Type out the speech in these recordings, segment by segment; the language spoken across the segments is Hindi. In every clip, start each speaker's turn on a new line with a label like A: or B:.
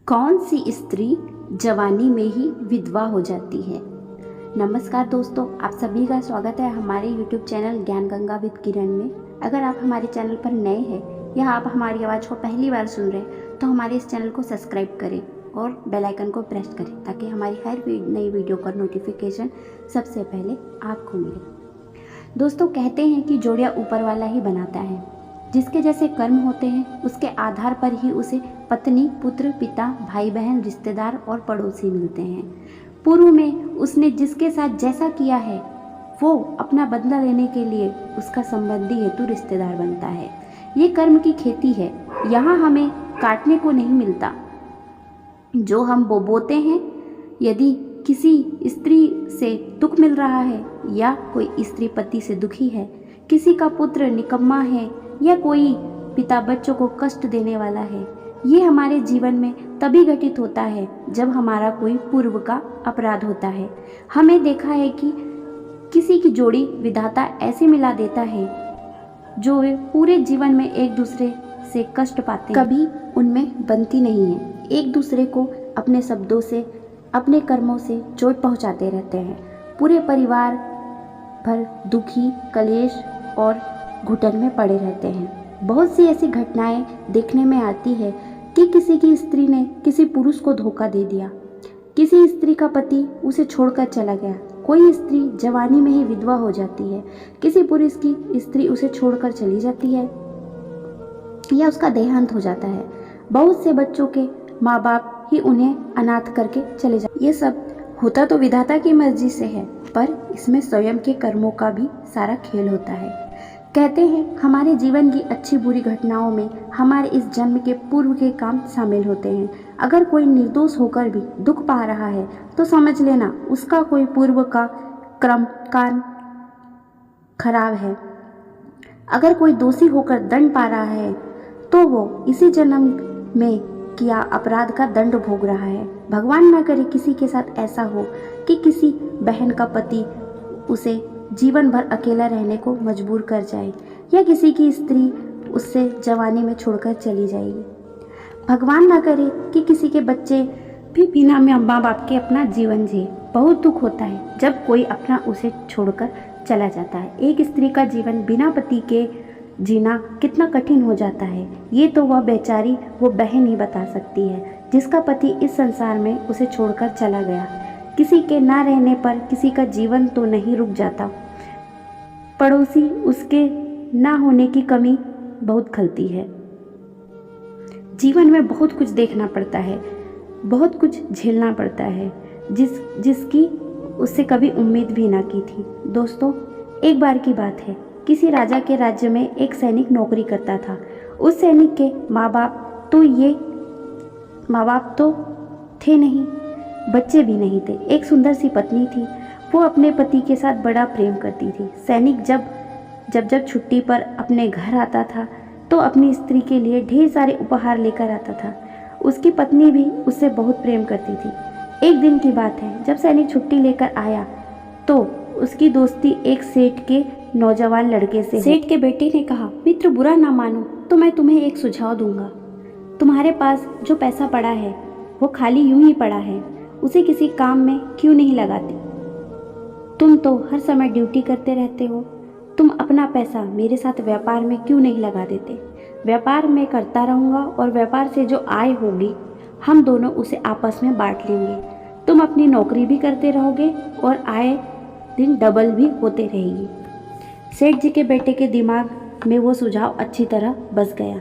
A: कौन सी स्त्री जवानी में ही विधवा हो जाती है। नमस्कार दोस्तों, आप सभी का स्वागत है हमारे YouTube चैनल ज्ञान गंगा विद किरण में। अगर आप हमारे चैनल पर नए हैं या आप हमारी आवाज़ को पहली बार सुन रहे हैं तो हमारे इस चैनल को सब्सक्राइब करें और बेल आइकन को प्रेस करें ताकि हमारी हर नई वीडियो का नोटिफिकेशन सबसे पहले आपको मिले। दोस्तों, कहते हैं कि जोड़ियाँ ऊपर वाला ही बनाता है। जिसके जैसे कर्म होते हैं उसके आधार पर ही उसे पत्नी, पुत्र, पिता, भाई बहन, रिश्तेदार और पड़ोसी मिलते हैं। पूर्व में उसने जिसके साथ जैसा किया है वो अपना बदला लेने के लिए उसका संबंधी हेतु रिश्तेदार बनता है। ये कर्म की खेती है, यहाँ हमें काटने को नहीं मिलता। जो हम बोते हैं, यदि किसी स्त्री से दुख मिल रहा है या कोई स्त्री पति से दुखी है, किसी का पुत्र निकम्मा है या कोई पिता बच्चों को कष्ट देने वाला है, ये हमारे जीवन में तभी घटित होता है जब हमारा कोई पूर्व का अपराध होता है। हमें देखा है कि किसी की जोड़ी विधाता ऐसे मिला देता है जो वे पूरे जीवन में एक दूसरे से कष्ट पाते हैं, कभी उनमें बनती नहीं है। एक दूसरे को अपने शब्दों से, अपने कर्मों से चोट पहुंचाते रहते हैं। पूरे परिवार भर दुखी, कलेश और घुटन में पड़े रहते हैं। बहुत सी ऐसी घटनाएं देखने में आती है कि किसी की स्त्री ने किसी पुरुष को धोखा दे दिया, किसी स्त्री का पति उसे छोड़कर चला गया, कोई स्त्री जवानी में ही विधवा हो जाती है, किसी पुरुष की स्त्री उसे छोड़कर चली जाती है या उसका देहांत हो जाता है। बहुत से बच्चों के माँ बाप ही उन्हें अनाथ करके चले जाते। ये सब होता तो विधाता की मर्जी से है, पर इसमें स्वयं के कर्मों का भी सारा खेल होता है। कहते हैं हमारे जीवन की अच्छी बुरी घटनाओं में हमारे इस जन्म के पूर्व के काम शामिल होते हैं। अगर कोई निर्दोष होकर भी दुख पा रहा है तो समझ लेना उसका कोई पूर्व का कर्म खराब है। अगर कोई दोषी होकर दंड पा रहा है तो वो इसी जन्म में किया अपराध का दंड भोग रहा है। भगवान न करे किसी के साथ ऐसा हो कि किसी बहन का पति उसे जीवन भर अकेला रहने को मजबूर कर जाए या किसी की स्त्री उससे जवानी में छोड़कर चली जाएगी। भगवान न करे कि किसी के बच्चे भी बिना माँ बाप के अपना जीवन जिए। बहुत दुख होता है जब कोई अपना उसे छोड़कर चला जाता है। एक स्त्री का जीवन बिना पति के जीना कितना कठिन हो जाता है, ये तो वह बेचारी, वो बहन ही बता सकती है जिसका पति इस संसार में उसे छोड़कर चला गया। किसी के ना रहने पर किसी का जीवन तो नहीं रुक जाता, पड़ोसी उसके ना होने की कमी बहुत खलती है। जीवन में बहुत कुछ देखना पड़ता है, बहुत कुछ झेलना पड़ता है जिसकी उससे कभी उम्मीद भी ना की थी। दोस्तों, एक बार की बात है, किसी राजा के राज्य में एक सैनिक नौकरी करता था। उस सैनिक के माँ बाप तो थे नहीं, बच्चे भी नहीं थे। एक सुंदर सी पत्नी थी। वो अपने पति के साथ बड़ा प्रेम करती थी। सैनिक जब छुट्टी पर अपने घर आता था तो अपनी स्त्री के लिए ढेर सारे उपहार लेकर आता था। उसकी पत्नी भी उससे बहुत प्रेम करती थी। एक दिन की बात है, जब सैनिक छुट्टी लेकर आया तो उसकी दोस्ती एक सेठ के नौजवान लड़के से। सेठ के बेटे ने कहा, मित्र बुरा ना मानो तो मैं तुम्हें एक सुझाव दूंगा। तुम्हारे पास जो पैसा पड़ा है वो खाली यूं ही पड़ा है, उसे किसी काम में क्यों नहीं लगाते? तुम तो हर समय ड्यूटी करते रहते हो, तुम अपना पैसा मेरे साथ व्यापार में क्यों नहीं लगा देते? व्यापार में करता रहूँगा और व्यापार से जो आय होगी हम दोनों उसे आपस में बांट लेंगे। तुम अपनी नौकरी भी करते रहोगे और आय दिन डबल भी होते रहेगी। सेठ जी के बेटे के दिमाग में वो सुझाव अच्छी तरह बस गया,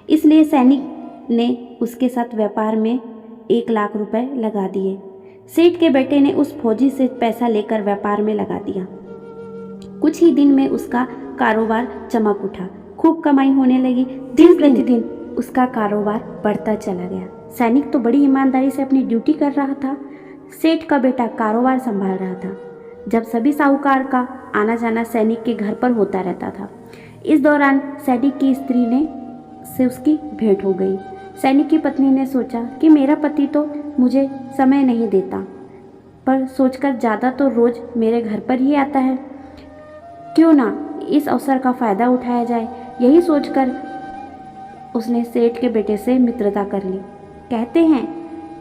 A: इसलिए सैनिक ने उसके साथ व्यापार में 1 लाख रुपए लगा दिए। सेठ के बेटे ने उस फौजी से पैसा लेकर व्यापार में लगा दिया। कुछ ही दिन में उसका कारोबार चमक उठा, खूब कमाई होने लगी। दिन प्रतिदिन उसका कारोबार बढ़ता चला गया। सैनिक तो बड़ी ईमानदारी से अपनी ड्यूटी कर रहा था, सेठ का बेटा कारोबार संभाल रहा था। जब सभी साहूकार का आना जाना सैनिक के घर पर होता रहता था। इस दौरान सैनिक की स्त्री से उसकी भेंट हो गई। सैनिक की पत्नी ने सोचा कि मेरा पति तो मुझे समय नहीं देता, पर सोचकर ज़्यादा तो रोज़ मेरे घर पर ही आता है, क्यों ना इस अवसर का फ़ायदा उठाया जाए। यही सोचकर उसने सेठ के बेटे से मित्रता कर ली। कहते हैं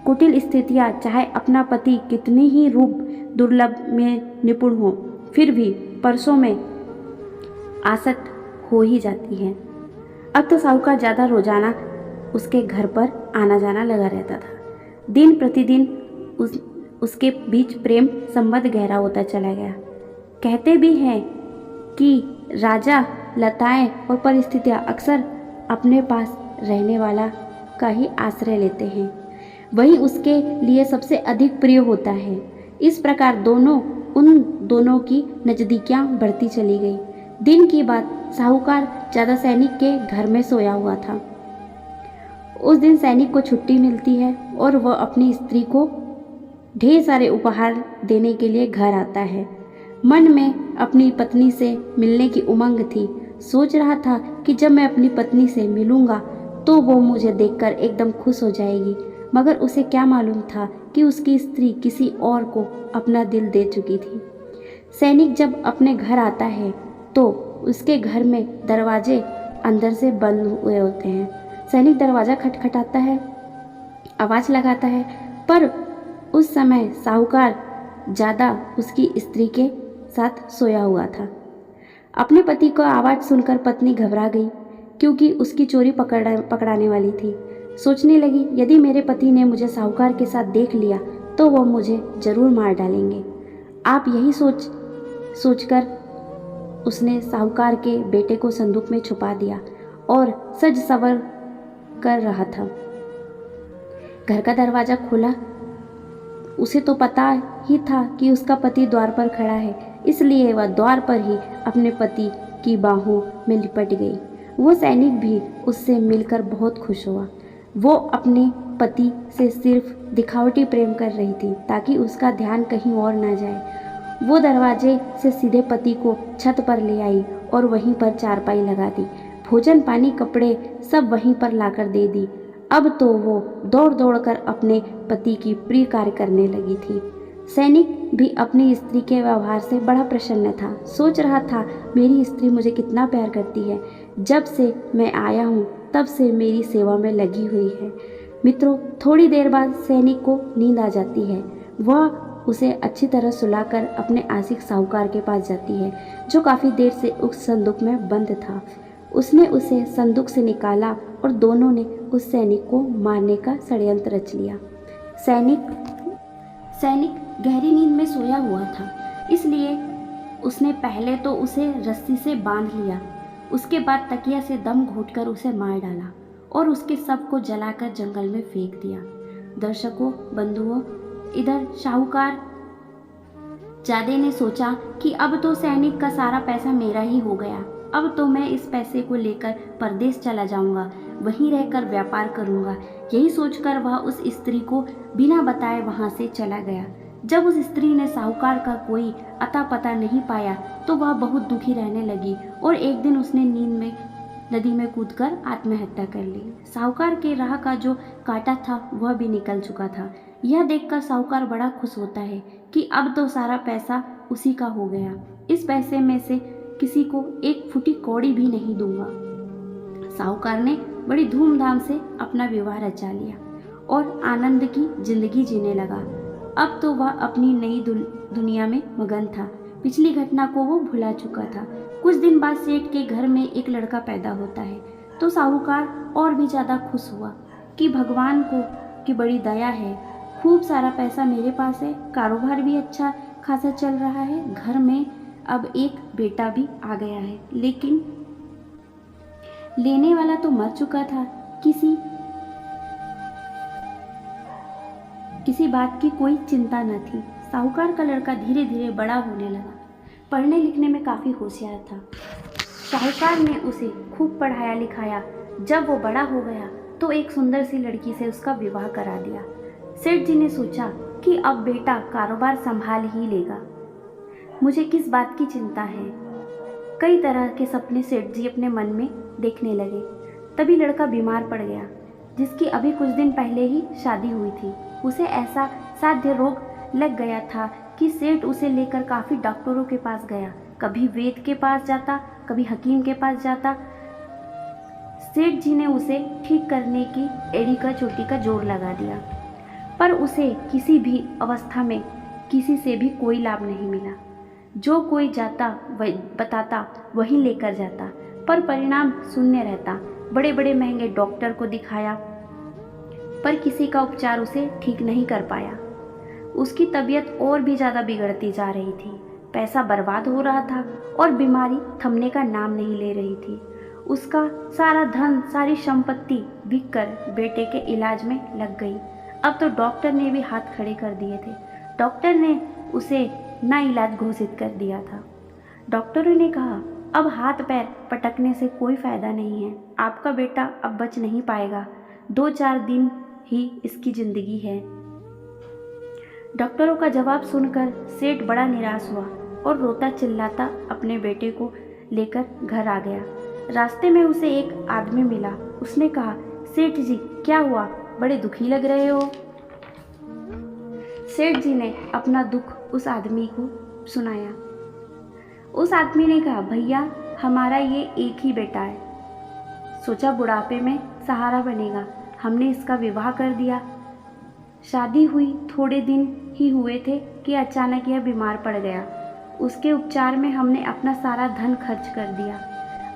A: कुटिल स्थितियाँ चाहे अपना पति कितनी ही रूप दुर्लभ में निपुण हो, फिर भी परसों में आसक्त हो ही जाती है। अब तो साहूकार ज़्यादा रोजाना उसके घर पर आना जाना लगा रहता था। दिन प्रतिदिन उसके बीच प्रेम संबंध गहरा होता चला गया। कहते भी हैं कि राजा, लताएं और परिस्थितियां अक्सर अपने पास रहने वाला का ही आश्रय लेते हैं, वही उसके लिए सबसे अधिक प्रिय होता है। इस प्रकार उन दोनों की नज़दीकियां बढ़ती चली गई। दिन की बात, साहूकार ज़्यादा सैनिक के घर में सोया हुआ था। उस दिन सैनिक को छुट्टी मिलती है और वह अपनी स्त्री को ढेर सारे उपहार देने के लिए घर आता है। मन में अपनी पत्नी से मिलने की उमंग थी। सोच रहा था कि जब मैं अपनी पत्नी से मिलूंगा तो वो मुझे देखकर एकदम खुश हो जाएगी, मगर उसे क्या मालूम था कि उसकी स्त्री किसी और को अपना दिल दे चुकी थी। सैनिक जब अपने घर आता है तो उसके घर में दरवाजे अंदर से बंद हुए होते हैं। सैनिक दरवाज़ा खटखटाता है, आवाज़ लगाता है, पर उस समय साहूकार ज़्यादा उसकी स्त्री के साथ सोया हुआ था। अपने पति को आवाज़ सुनकर पत्नी घबरा गई, क्योंकि उसकी चोरी पकड़ाने वाली थी। सोचने लगी, यदि मेरे पति ने मुझे साहूकार के साथ देख लिया तो वह मुझे ज़रूर मार डालेंगे। आप यही सोचकर उसने साहूकार के बेटे को संदूक में छुपा दिया और सज सवर कर रहा था। घर का दरवाज़ा खोला। उसे तो पता ही था कि उसका पति द्वार पर खड़ा है, इसलिए वह द्वार पर ही अपने पति की बाहों में लिपट गई। वो सैनिक भी उससे मिलकर बहुत खुश हुआ। वो अपने पति से सिर्फ दिखावटी प्रेम कर रही थी ताकि उसका ध्यान कहीं और ना जाए। वो दरवाजे से सीधे पति को छत पर ले आई और वहीं पर चारपाई लगा दी। भोजन, पानी, कपड़े सब वहीं पर लाकर दे दी। अब तो वो दौड़ दौड़ कर अपने पति की प्रिय कार्य करने लगी थी। सैनिक भी अपनी स्त्री के व्यवहार से बड़ा प्रसन्न था। सोच रहा था, मेरी स्त्री मुझे कितना प्यार करती है। जब से मैं आया हूँ तब से मेरी सेवा में लगी हुई है। मित्रों, थोड़ी देर बाद सैनिक को नींद आ जाती है। वह उसे अच्छी तरह सुलाकर अपने आशिक साहूकार के पास जाती है, जो काफ़ी देर से उस संदूक में बंद था। उसने उसे संदूक से निकाला और दोनों ने उस सैनिक को मारने का षड्यंत्र रच लिया। सैनिक गहरी नींद में सोया हुआ था, इसलिए उसने पहले तो उसे रस्सी से बांध लिया। उसके बाद तकिया से दम घोंटकर उसे मार डाला और उसके शव को जलाकर जंगल में फेंक दिया। दर्शकों, बंधुओं, इधर साहूकार जादे ने सोचा कि अब तो सैनिक का सारा पैसा मेरा ही हो गया। अब तो मैं इस पैसे को लेकर परदेश चला जाऊंगा, वहीं रहकर व्यापार करूंगा। यही सोचकर वह उस स्त्री को बिना बताए वहां से चला गया। जब उस स्त्री ने साहूकार का कोई अता पता नहीं पाया तो वह बहुत दुखी रहने लगी और एक दिन उसने नींद में नदी में कूदकर आत्महत्या कर ली। साहूकार के राह का जो कांटा था वह भी निकल चुका था। यह देखकर साहूकार बड़ा खुश होता है कि अब तो सारा पैसा उसी का हो गया। इस पैसे में से किसी को एक फुटी कौड़ी भी नहीं दूंगा। साहूकार ने बड़ी धूमधाम से अपना विवाह रचा लिया और आनंद की जिंदगी जीने लगा। अब तो वह अपनी नई दुनिया में मगन था। पिछली घटना को वो भुला चुका था। कुछ दिन बाद सेठ के घर में एक लड़का पैदा होता है तो साहूकार और भी ज़्यादा खुश हुआ कि भगवान की बड़ी दया है। खूब सारा पैसा मेरे पास है, कारोबार भी अच्छा खासा चल रहा है, घर में अब एक बेटा भी आ गया है। लेकिन लेने वाला तो मर चुका था। किसी बात की कोई चिंता न थी। साहूकार का लड़का धीरे धीरे बड़ा होने लगा। पढ़ने लिखने में काफ़ी होशियार था। साहूकार ने उसे खूब पढ़ाया लिखाया। जब वो बड़ा हो गया तो एक सुंदर सी लड़की से उसका विवाह करा दिया। सेठ जी ने सोचा कि अब बेटा कारोबार संभाल ही लेगा, मुझे किस बात की चिंता है। कई तरह के सपने सेठ जी अपने मन में देखने लगे। तभी लड़का बीमार पड़ गया, जिसकी अभी कुछ दिन पहले ही शादी हुई थी। उसे ऐसा साध्य रोग लग गया था कि सेठ उसे लेकर काफ़ी डॉक्टरों के पास गया। कभी वैद्य के पास जाता, कभी हकीम के पास जाता। सेठ जी ने उसे ठीक करने की एड़ी का चोटी का जोर लगा दिया, पर उसे किसी भी अवस्था में किसी से भी कोई लाभ नहीं मिला। जो कोई जाता वही बताता वही लेकर जाता, पर परिणाम शून्य रहता। बड़े बड़े महंगे डॉक्टर को दिखाया, पर किसी का उपचार उसे ठीक नहीं कर पाया। उसकी तबीयत और भी ज़्यादा बिगड़ती जा रही थी। पैसा बर्बाद हो रहा था और बीमारी थमने का नाम नहीं ले रही थी। उसका सारा धन, सारी संपत्ति बिककर बेटे के इलाज में लग गई। अब तो डॉक्टर ने भी हाथ खड़े कर दिए थे। डॉक्टर ने उसे ना इलाज घोषित कर दिया था। डॉक्टरों ने कहा, अब हाथ पैर पटकने से कोई फ़ायदा नहीं है, आपका बेटा अब बच नहीं पाएगा, 2-4 दिन ही इसकी ज़िंदगी है। डॉक्टरों का जवाब सुनकर सेठ बड़ा निराश हुआ और रोता चिल्लाता अपने बेटे को लेकर घर आ गया। रास्ते में उसे एक आदमी मिला। उसने कहा, सेठ जी क्या हुआ, बड़े दुखी लग रहे हो। सेठ जी ने अपना दुख उस आदमी को सुनाया। उस आदमी ने कहा, भैया हमारा ये एक ही बेटा है, सोचा बुढ़ापे में सहारा बनेगा, हमने इसका विवाह कर दिया। शादी हुई थोड़े दिन ही हुए थे कि अचानक यह बीमार पड़ गया। उसके उपचार में हमने अपना सारा धन खर्च कर दिया,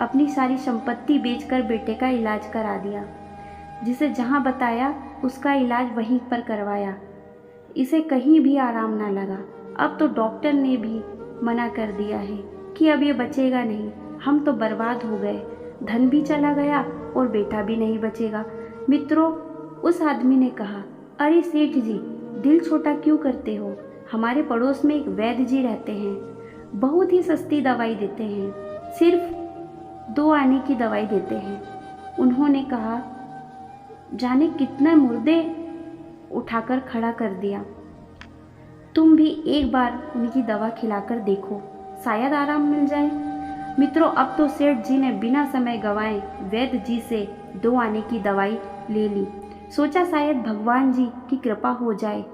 A: अपनी सारी संपत्ति बेचकर बेटे का इलाज करा दिया। जिसे जहाँ बताया उसका इलाज वहीं पर करवाया। इसे कहीं भी आराम ना लगा। अब तो डॉक्टर ने भी मना कर दिया है कि अब ये बचेगा नहीं, हम तो बर्बाद हो गए, धन भी चला गया और बेटा भी नहीं बचेगा। मित्रों, उस आदमी ने कहा, अरे सेठ जी दिल छोटा क्यों करते हो, हमारे पड़ोस में एक वैद्य जी रहते हैं, बहुत ही सस्ती दवाई देते हैं, सिर्फ 2 आने की दवाई देते हैं। उन्होंने कहा, जाने कितने मुर्दे उठाकर खड़ा कर दिया, तुम भी एक बार उनकी दवा खिलाकर देखो, शायद आराम मिल जाए। मित्रों, अब तो सेठ जी ने बिना समय गंवाए वैद्य जी से 2 आने की दवाई ले ली। सोचा शायद भगवान जी की कृपा हो जाए।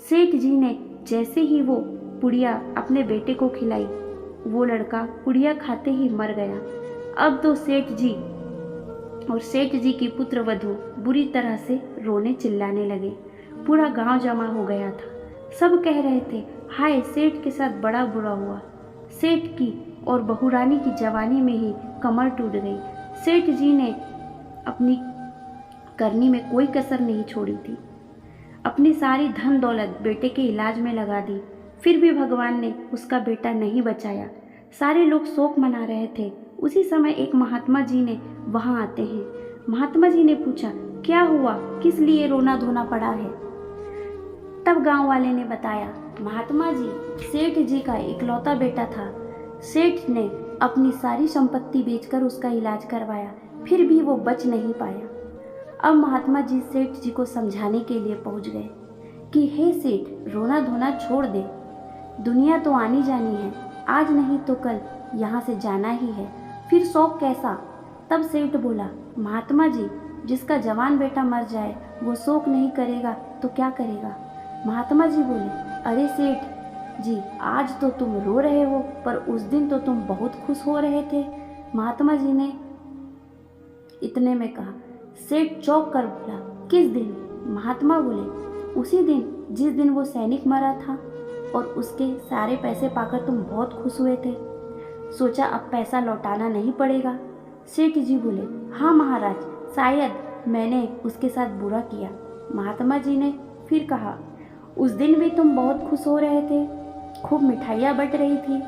A: सेठ जी ने जैसे ही वो पुड़िया अपने बेटे को खिलाई, वो लड़का पुड़िया खाते ही मर गया। अब तो सेठ जी और सेठ जी की पुत्र वधू बुरी तरह से रोने चिल्लाने लगे। पूरा गांव जमा हो गया था। सब कह रहे थे, हाय सेठ के साथ बड़ा बुरा हुआ। सेठ की और बहुरानी की जवानी में ही कमर टूट गई। सेठ जी ने अपनी करनी में कोई कसर नहीं छोड़ी थी। अपनी सारी धन दौलत बेटे के इलाज में लगा दी, फिर भी भगवान ने उसका बेटा नहीं बचाया। सारे लोग शोक मना रहे थे। उसी समय एक महात्मा जी ने वहां आते हैं। महात्मा जी ने पूछा, क्या हुआ, किस लिए रोना धोना पड़ा है। तब गांव वाले ने बताया, महात्मा जी सेठ जी का इकलौता बेटा था, सेठ ने अपनी सारी संपत्ति बेचकर उसका इलाज करवाया, फिर भी वो बच नहीं पाया। अब महात्मा जी सेठ जी को समझाने के लिए पहुंच गए कि हे सेठ, रोना धोना छोड़ दे, दुनिया तो आनी जानी है, आज नहीं तो कल यहाँ से जाना ही है, फिर शौक कैसा। तब सेठ बोला, महात्मा जी जिसका जवान बेटा मर जाए वो शोक नहीं करेगा तो क्या करेगा। महात्मा जी बोले, अरे सेठ जी आज तो तुम रो रहे हो, पर उस दिन तो तुम बहुत खुश हो रहे थे। महात्मा जी ने इतने में कहा। सेठ चौंक कर बोला, किस दिन। महात्मा बोले, उसी दिन जिस दिन वो सैनिक मरा था और उसके सारे पैसे पाकर तुम बहुत खुश हुए थे, सोचा अब पैसा लौटाना नहीं पड़ेगा। सेठ जी बोले, हाँ महाराज, शायद मैंने उसके साथ बुरा किया। महात्मा जी ने फिर कहा, उस दिन भी तुम बहुत खुश हो रहे थे, खूब मिठाइयाँ बट रही थी।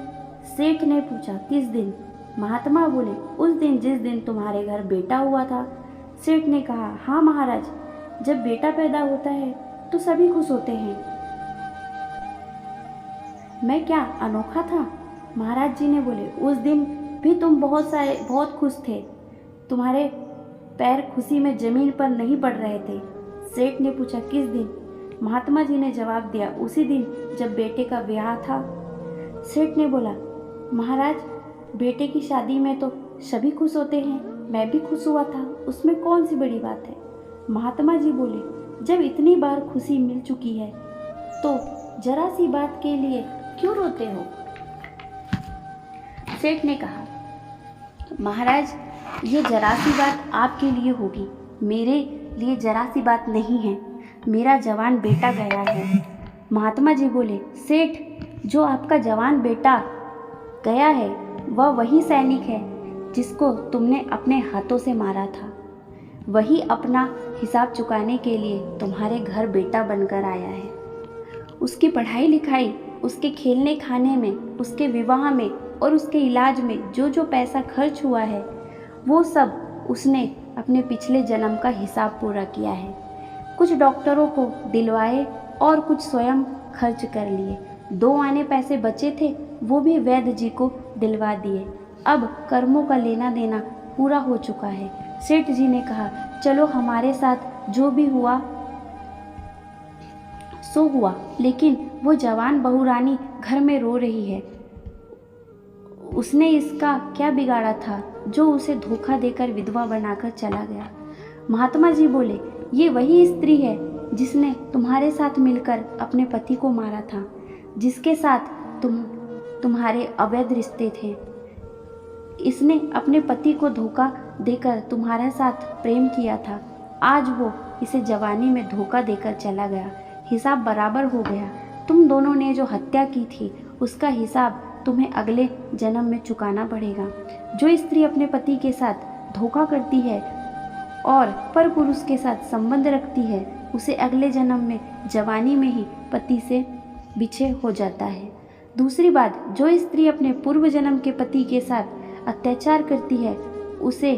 A: सेठ ने पूछा, किस दिन। महात्मा बोले, उस दिन जिस दिन तुम्हारे घर बेटा हुआ था। सेठ ने कहा, हाँ महाराज, जब बेटा पैदा होता है तो सभी खुश होते हैं, मैं क्या अनोखा था। महाराज जी ने बोले, उस दिन भी तुम बहुत खुश थे, तुम्हारे पैर खुशी में जमीन पर नहीं पड़ रहे थे। सेठ ने पूछा, किस दिन। महात्मा जी ने जवाब दिया, उसी दिन जब बेटे का ब्याह था। सेठ ने बोला, महाराज बेटे की शादी में तो सभी खुश होते हैं, मैं भी खुश हुआ था, उसमें कौन सी बड़ी बात है। महात्मा जी बोले, जब इतनी बार खुशी मिल चुकी है तो जरा सी बात के लिए क्यों रोते हो। सेठ ने कहा, महाराज ये जरा सी बात आपके लिए होगी, मेरे लिए जरा सी बात नहीं है। मेरा जवान बेटा गया है। महात्मा जी बोले, सेठ, जो आपका जवान बेटा गया है वह वही सैनिक है जिसको तुमने अपने हाथों से मारा था। वही अपना हिसाब चुकाने के लिए तुम्हारे घर बेटा बनकर आया है। उसकी पढ़ाई लिखाई, उसके खेलने खाने में, उसके विवाह में और उसके इलाज में जो जो पैसा खर्च हुआ है वो सब उसने अपने पिछले जन्म का हिसाब पूरा किया है। कुछ डॉक्टरों को दिलवाए और कुछ स्वयं खर्च कर लिए। 2 आने पैसे बचे थे वो भी वैद्य जी को दिलवा दिए। अब कर्मों का लेना देना पूरा हो चुका है। सेठ जी ने कहा, चलो हमारे साथ जो भी हुआ सो हुआ, लेकिन वो जवान बहुरानी घर में रो रही है। उसने इसका क्या बिगाड़ा था जो उसे धोखा देकर विधवा बनाकर चला गया। महात्मा जी बोले, ये वही स्त्री है जिसने तुम्हारे साथ मिलकर अपने पति को मारा था, जिसके साथ तुम्हारे अवैध रिश्ते थे। इसने अपने पति को धोखा देकर तुम्हारे साथ प्रेम किया था। आज वो इसे जवानी में धोखा देकर चला गया। हिसाब बराबर हो गया। तुम दोनों ने जो हत्या की थी उसका हिसाब तुम्हें अगले जन्म में चुकाना पड़ेगा। जो स्त्री अपने पति के साथ धोखा करती है और पर पुरुष के साथ संबंध रखती है उसे अगले जन्म में जवानी में ही पति से विच्छेद हो जाता है। दूसरी बात, जो स्त्री अपने पूर्व जन्म के पति के साथ अत्याचार करती है, उसे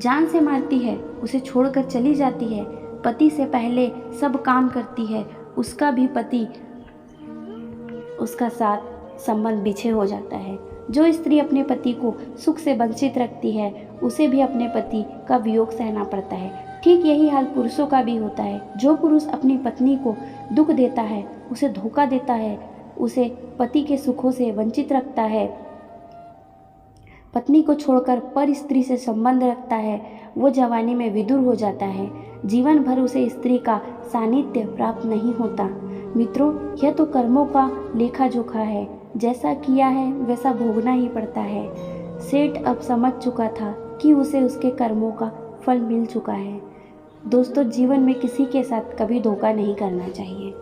A: जान से मारती है, उसे छोड़कर चली जाती है, पति से पहले सब काम करती है, उसका भी पति उसका साथ संबंध पीछे हो जाता है। जो स्त्री अपने पति को सुख से वंचित रखती है उसे भी अपने पति का वियोग सहना पड़ता है। ठीक यही हाल पुरुषों का भी होता है। जो पुरुष अपनी पत्नी को दुख देता है, उसे धोखा देता है, उसे पति के सुखों से वंचित रखता है, पत्नी को छोड़कर पर स्त्री से संबंध रखता है, वो जवानी में विधुर हो जाता है। जीवन भर उसे स्त्री का सानिध्य प्राप्त नहीं होता। मित्रों, यह तो कर्मों का लेखा जोखा है। जैसा किया है वैसा भोगना ही पड़ता है। सेठ अब समझ चुका था कि उसे उसके कर्मों का फल मिल चुका है। दोस्तों, जीवन में किसी के साथ कभी धोखा नहीं करना चाहिए।